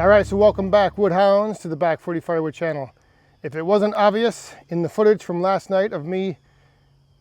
All right, so welcome back, Woodhounds, to the Back 40 Firewood channel. If it wasn't obvious in the footage from last night of me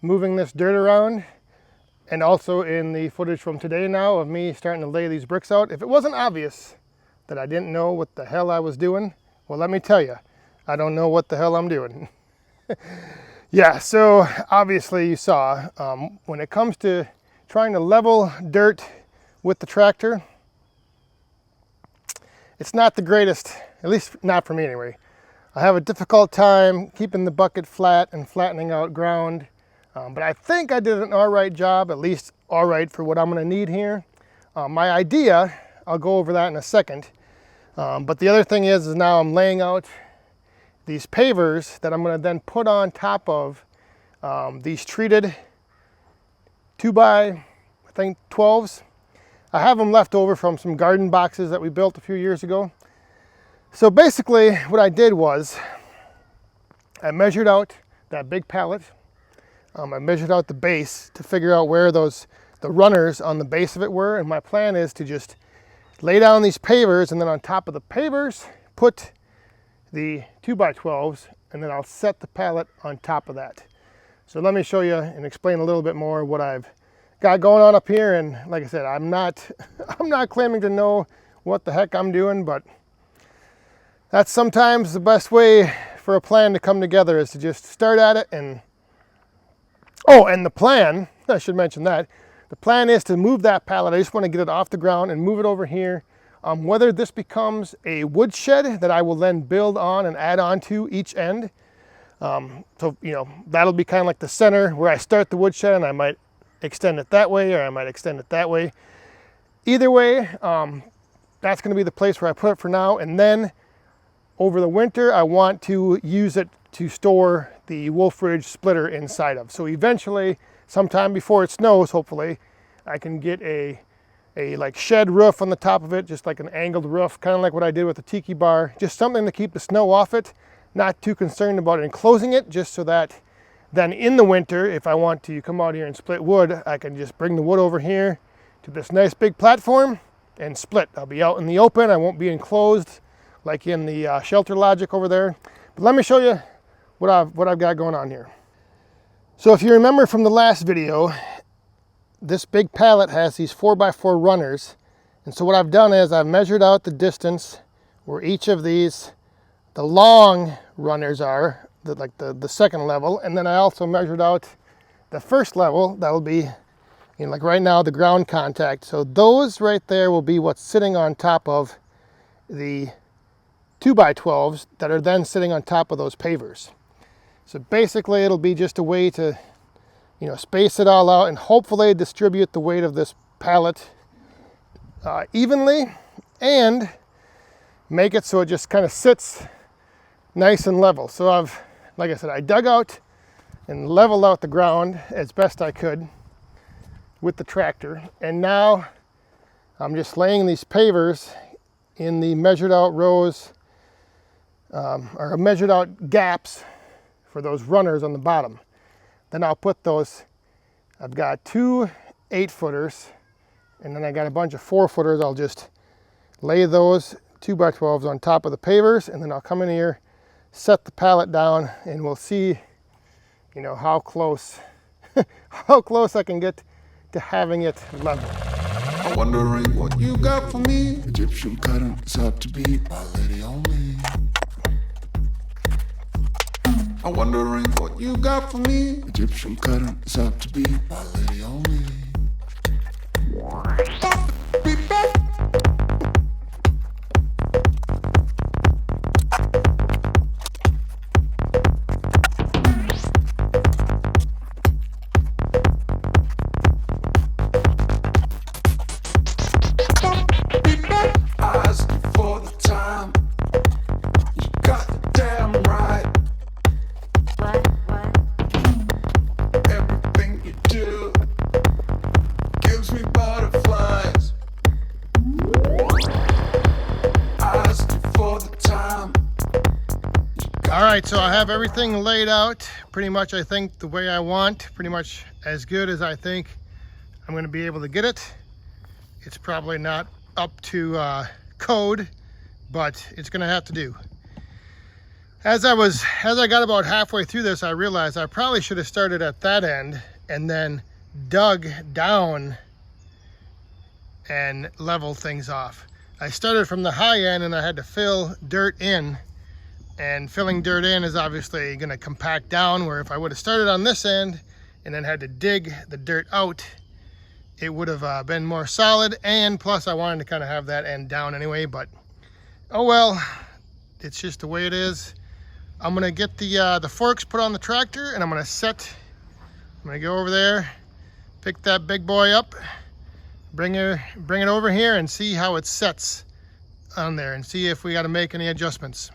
moving this dirt around, and also in the footage from today now of me starting to lay these bricks out, if it wasn't obvious that I didn't know what the hell I was doing, well, let me tell you, I don't know what the hell I'm doing. Yeah, so obviously you saw, when it comes to trying to level dirt with the tractor, it's not the greatest, at least not for me anyway. I have a difficult time keeping the bucket flat and flattening out ground, but I think I did an all right job, at least all right for what I'm gonna need here. My idea, I'll go over that in a second, but the other thing is now I'm laying out these pavers that I'm gonna then put on top of these treated 2x12s. I have them left over from some garden boxes that we built a few years ago. So basically what I did was I measured out that big pallet. I measured out the base to figure out where the runners on the base of it were. And my plan is to just lay down these pavers, and then on top of the pavers, put the 2x12s, and then I'll set the pallet on top of that. So let me show you and explain a little bit more what I've got going on up here. And like I said, I'm not claiming to know what the heck I'm doing, but that's sometimes the best way for a plan to come together, is to just start at it. And and the plan, I should mention that, the plan is to move that pallet. I just want to get it off the ground and move it over here. Whether this becomes a wood shed that I will then build on and add on to each end. So, you know, that'll be kind of like the center where I start the wood shed, and I might extend it that way, or I might extend it that way. Either way, that's going to be the place where I put it for now. And then over the winter, I want to use it to store the Wolf Ridge splitter inside of. So eventually, sometime before it snows, hopefully, I can get a like shed roof on the top of it, just like an angled roof, kind of like what I did with the tiki bar. Just something to keep the snow off it. Not too concerned about enclosing it, just so that then in the winter, if I want to come out here and split wood, I can just bring the wood over here to this nice big platform and split. I'll be out in the open. I won't be enclosed like in the Shelter Logic over there. But let me show you what I've got going on here. So if you remember from the last video, this big pallet has these 4x4 runners. And so what I've done is I've measured out the distance where each of these, the long runners are, like the second level, and then I also measured out the first level. That'll be, you know, like right now, the ground contact. So those right there will be what's sitting on top of the 2x12s that are then sitting on top of those pavers. So basically it'll be just a way to, you know, space it all out and hopefully distribute the weight of this pallet evenly, and make it so it just kind of sits nice and level. So like I said, I dug out and leveled out the ground as best I could with the tractor. And now I'm just laying these pavers in the measured out rows, or measured out gaps for those runners on the bottom. Then I'll put those, I've got 2 8-footers, and then I got a bunch of 4-footers. I'll just lay those 2x12s on top of the pavers, and then I'll come in here, set the pallet down, and we'll see, you know, how close I can get to having it level. I'm wondering what you got for me. Egyptian pattern is hard to beat, my lady on me. I'm wondering what you got for me. Egyptian pattern is hard to beat, my lady on me. All right, so I have everything laid out pretty much, I think, the way I want, pretty much as good as I think I'm going to be able to get it. It's probably not up to code, but it's gonna have to do. As I got about halfway through this, I realized I probably should have started at that end and then dug down and leveled things off. I started from the high end and I had to fill dirt in, and filling dirt in is obviously going to compact down, where if I would have started on this end and then had to dig the dirt out, it would have been more solid, and plus I wanted to kind of have that end down anyway, but oh well, it's just the way it is. I'm going to get the forks put on the tractor, and I'm going to go over there, pick that big boy up, bring it over here and see how it sets on there, and see if we got to make any adjustments.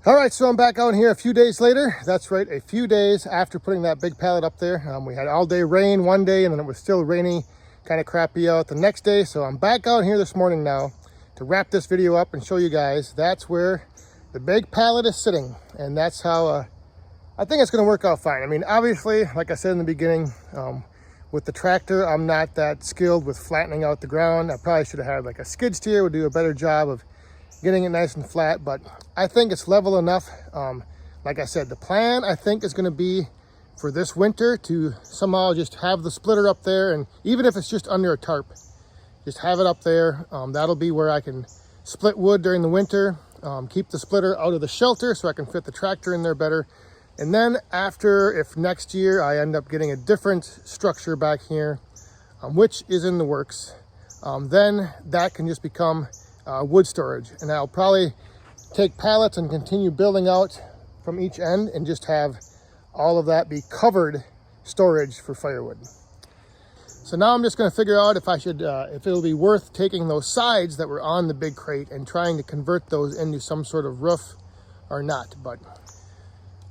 All right, so I'm back out here a few days later. That's right, a few days after putting that big pallet up there. We had all day rain one day, and then it was still rainy, kind of crappy out the next day. So I'm back out here this morning now to wrap this video up and show you guys that's where the big pallet is sitting. And that's how I think it's gonna work out fine. I mean, obviously, like I said in the beginning, with the tractor, I'm not that skilled with flattening out the ground. I probably should have had like a skid steer, would do a better job of getting it nice and flat, but I think it's level enough. Like I said, the plan I think is going to be for this winter to somehow just have the splitter up there, and even if it's just under a tarp, just have it up there. That'll be where I can split wood during the winter, keep the splitter out of the shelter so I can fit the tractor in there better. And then after, if next year I end up getting a different structure back here, which is in the works, then that can just become wood storage. And I'll probably take pallets and continue building out from each end and just have all of that be covered storage for firewood. So now I'm just going to figure out if I should, if it'll be worth taking those sides that were on the big crate and trying to convert those into some sort of roof or not. But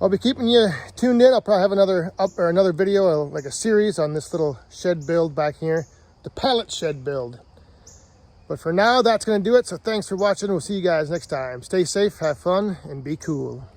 I'll be keeping you tuned in. I'll probably have another video, like a series on this little shed build back here, the pallet shed build. But for now, that's going to do it. So thanks for watching. We'll see you guys next time. Stay safe, have fun, and be cool.